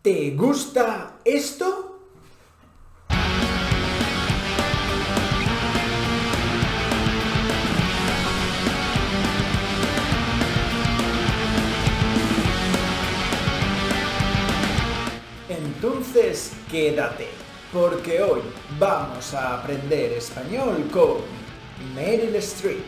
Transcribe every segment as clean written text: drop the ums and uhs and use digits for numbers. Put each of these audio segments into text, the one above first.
¿Te gusta esto? Entonces quédate, porque hoy vamos a aprender español con Meryl Streep.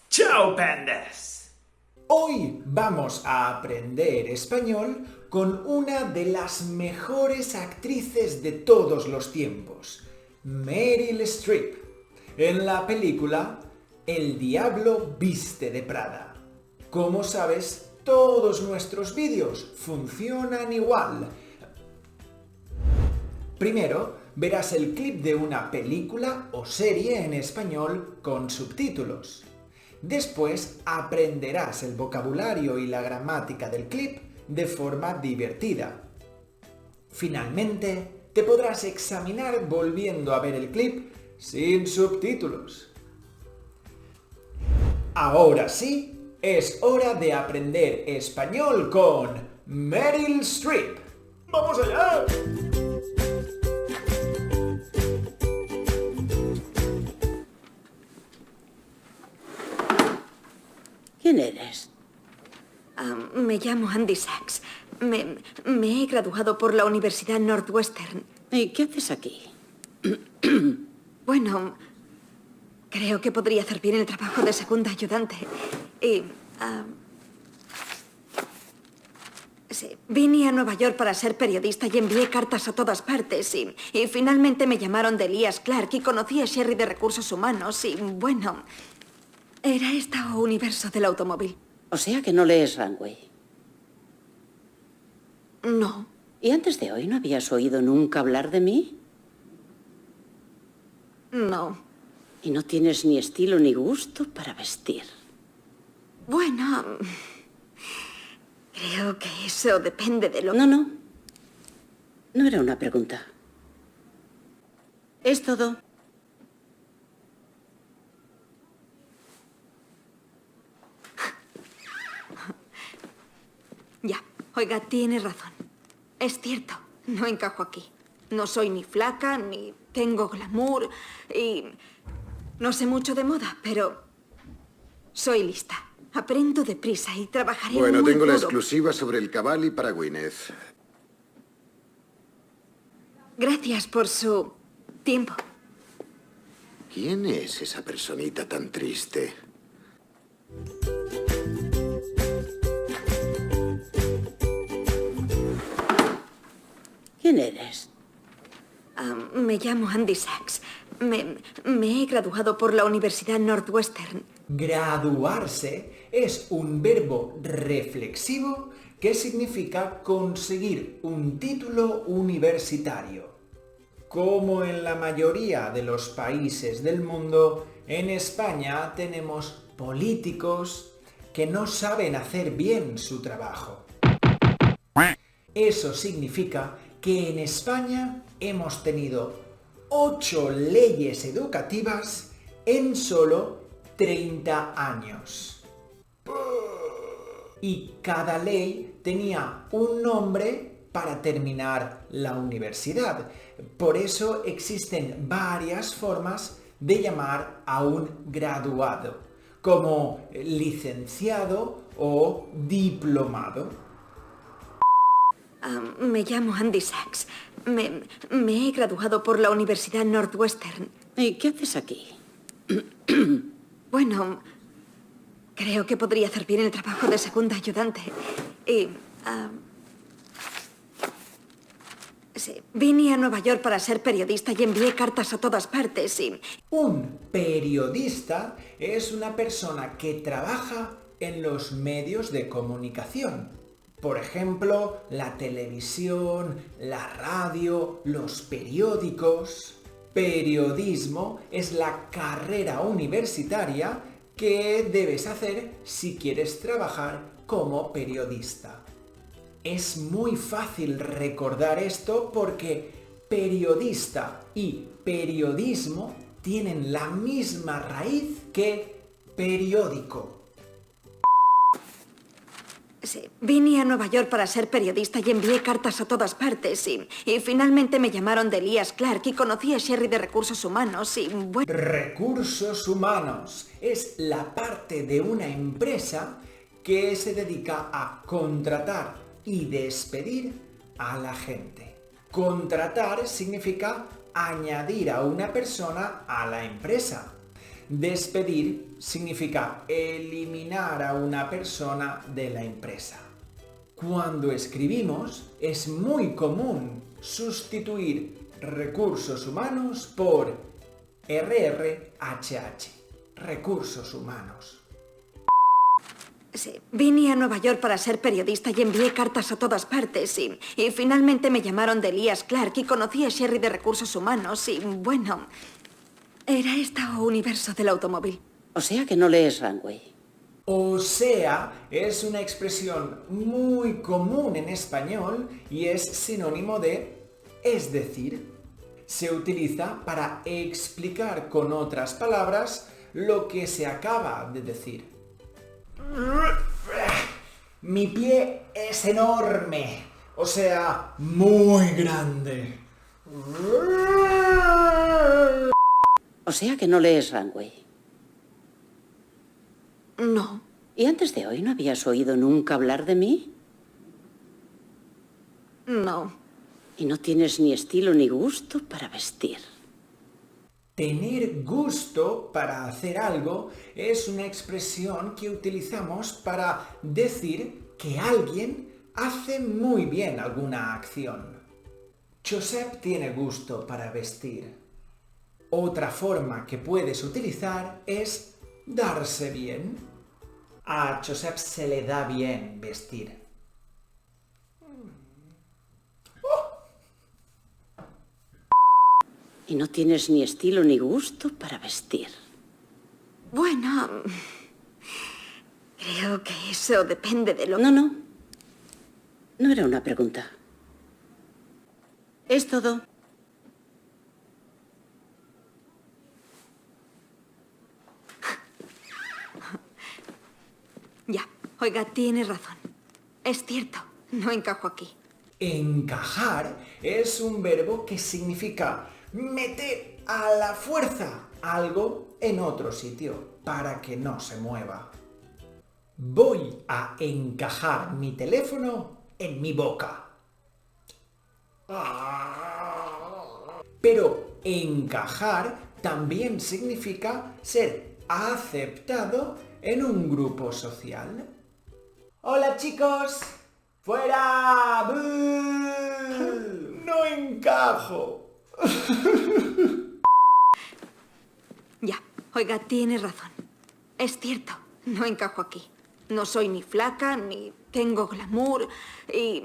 ¡Chao, pandas! Hoy vamos a aprender español con una de las mejores actrices de todos los tiempos, Meryl Streep, en la película El Diablo Viste de Prada. Como sabes, todos nuestros vídeos funcionan igual. Primero, verás el clip de una película o serie en español con subtítulos. Después aprenderás el vocabulario y la gramática del clip de forma divertida. Finalmente, te podrás examinar volviendo a ver el clip sin subtítulos. Ahora sí, es hora de aprender español con Meryl Streep. ¡Vamos allá! ¿Quién eres? Me llamo Andy Sachs. Me he graduado por la Universidad Northwestern. ¿Y qué haces aquí? Bueno, creo que podría hacer bien el trabajo de segunda ayudante. Y... sí, vine a Nueva York para ser periodista y envié cartas a todas partes. Y finalmente me llamaron de Elias Clark y conocí a Sherry de Recursos Humanos. Y bueno, era este universo del automóvil. O sea que no lees Runway. No. ¿Y antes de hoy no habías oído nunca hablar de mí? No. Y no tienes ni estilo ni gusto para vestir. Bueno, creo que eso depende de lo... No. No era una pregunta. Es todo. Ya, oiga, tiene razón. Es cierto, no encajo aquí. No soy ni flaca, ni tengo glamour, y no sé mucho de moda, pero soy lista. Aprendo deprisa y trabajaré muy duro. Bueno, tengo la exclusiva sobre el Cavalli para Gwyneth. Gracias por su tiempo. ¿Quién es esa personita tan triste? ¿Quién eres? Me llamo Andy Sachs. Me he graduado por la Universidad Northwestern. Graduarse es un verbo reflexivo que significa conseguir un título universitario. Como en la mayoría de los países del mundo, en España tenemos políticos que no saben hacer bien su trabajo. Eso significa que en España hemos tenido 8 leyes educativas en solo 30 años. Y cada ley tenía un nombre para terminar la universidad. Por eso existen varias formas de llamar a un graduado, como licenciado o diplomado. Me llamo Andy Sachs. Me he graduado por la Universidad Northwestern. ¿Y qué haces aquí? Bueno, creo que podría hacer bien el trabajo de segunda ayudante. Y... sí, vine a Nueva York para ser periodista y envié cartas a todas partes y... Un periodista es una persona que trabaja en los medios de comunicación. Por ejemplo, la televisión, la radio, los periódicos. Periodismo es la carrera universitaria que debes hacer si quieres trabajar como periodista. Es muy fácil recordar esto porque periodista y periodismo tienen la misma raíz que periódico. Sí, vine a Nueva York para ser periodista y envié cartas a todas partes y finalmente me llamaron de Elias Clark y conocí a Sherry de Recursos Humanos y bueno... Recursos humanos es la parte de una empresa que se dedica a contratar y despedir a la gente. Contratar significa añadir a una persona a la empresa. Despedir significa eliminar a una persona de la empresa. Cuando escribimos, es muy común sustituir recursos humanos por RRHH, recursos humanos. Sí, vine a Nueva York para ser periodista y envié cartas a todas partes y finalmente me llamaron de Elias Clark y conocí a Sherry de Recursos Humanos y bueno... Era este universo del automóvil. O sea que no lees Runway. O sea, es una expresión muy común en español y es sinónimo de es decir. Se utiliza para explicar con otras palabras lo que se acaba de decir. Mi pie es enorme, o sea, muy grande. O sea que no lees Runway. No. ¿Y antes de hoy no habías oído nunca hablar de mí? No. Y no tienes ni estilo ni gusto para vestir. Tener gusto para hacer algo es una expresión que utilizamos para decir que alguien hace muy bien alguna acción. Josep tiene gusto para vestir. Otra forma que puedes utilizar es darse bien. A Josep se le da bien vestir. Y no tienes ni estilo ni gusto para vestir. Bueno, creo que eso depende de lo... No. No era una pregunta. Es todo. Ya, oiga, tiene razón. Es cierto, no encajo aquí. Encajar es un verbo que significa meter a la fuerza algo en otro sitio para que no se mueva. Voy a encajar mi teléfono en mi boca. Pero encajar también significa ser aceptado en un grupo social. ¡Hola, chicos! ¡Fuera! ¡Buh! ¡No encajo! Ya, oiga, tiene razón. Es cierto, no encajo aquí. No soy ni flaca, ni tengo glamour y...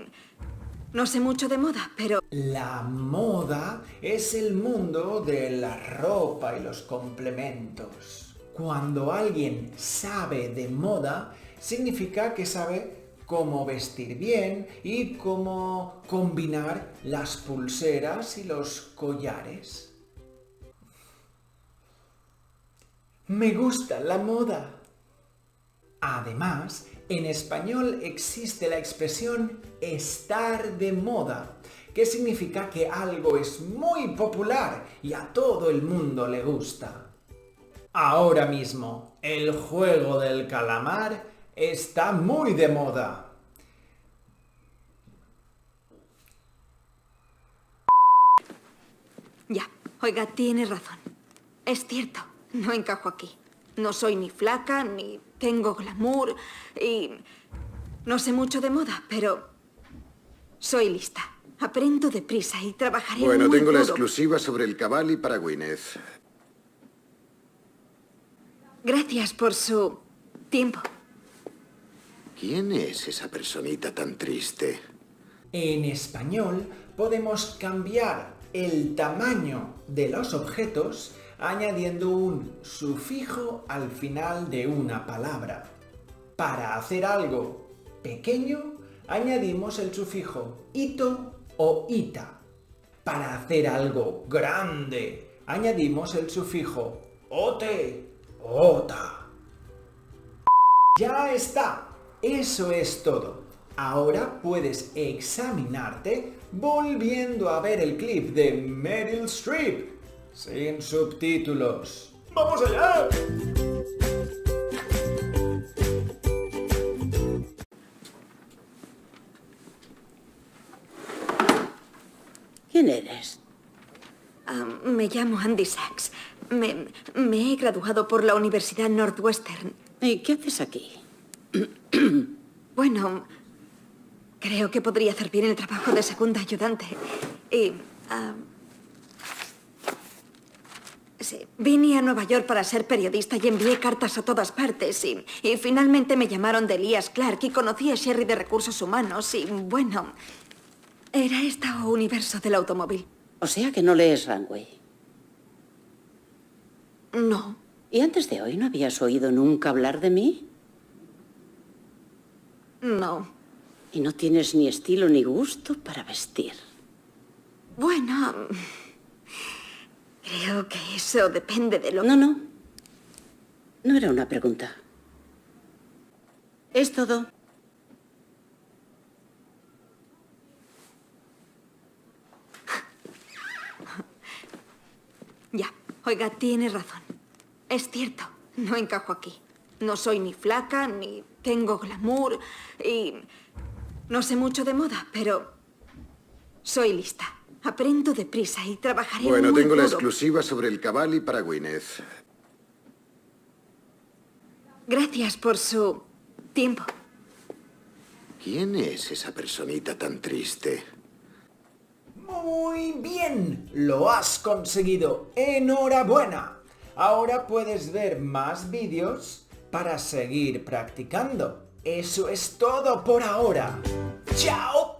No sé mucho de moda, pero... La moda es el mundo de la ropa y los complementos. Cuando alguien sabe de moda, significa que sabe cómo vestir bien y cómo combinar las pulseras y los collares. Me gusta la moda. Además, en español existe la expresión estar de moda, que significa que algo es muy popular y a todo el mundo le gusta. Ahora mismo, el juego del calamar está muy de moda. Ya, oiga, tiene razón. Es cierto, no encajo aquí. No soy ni flaca, ni tengo glamour y... No sé mucho de moda, pero... Soy lista. Aprendo deprisa y trabajaré muy Bueno, tengo la duro. exclusiva sobre el Cavalli para Gwyneth. Gracias por su tiempo. ¿Quién es esa personita tan triste? En español podemos cambiar el tamaño de los objetos añadiendo un sufijo al final de una palabra. Para hacer algo pequeño, añadimos el sufijo ito o ita. Para hacer algo grande, añadimos el sufijo ote, ota. Ya está, eso es todo. Ahora puedes examinarte volviendo a ver el clip de Meryl Streep, sin subtítulos. ¡Vamos allá! ¿Quién eres? Me llamo Andy Sachs. Me he graduado por la Universidad Northwestern. ¿Y qué haces aquí? Bueno, creo que podría hacer bien el trabajo de segunda ayudante. Y... sí, vine a Nueva York para ser periodista y envié cartas a todas partes. Y finalmente me llamaron de Elias Clark y conocí a Sherry de Recursos Humanos. Y bueno, era este universo del automóvil. O sea que no lees Runway. No. ¿Y antes de hoy no habías oído nunca hablar de mí? No. Y no tienes ni estilo ni gusto para vestir. Bueno, creo que eso depende de lo... No. No era una pregunta. Es todo. Ya, oiga, tiene razón. Es cierto, no encajo aquí. No soy ni flaca, ni tengo glamour, y no sé mucho de moda, pero soy lista. Aprendo deprisa y trabajaré muy Bueno, tengo la duro. exclusiva sobre el Cavalli para Gwyneth. Gracias por su tiempo. ¿Quién es esa personita tan triste? Muy bien, lo has conseguido. ¡Enhorabuena! Ahora puedes ver más vídeos para seguir practicando. Eso es todo por ahora. ¡Chao!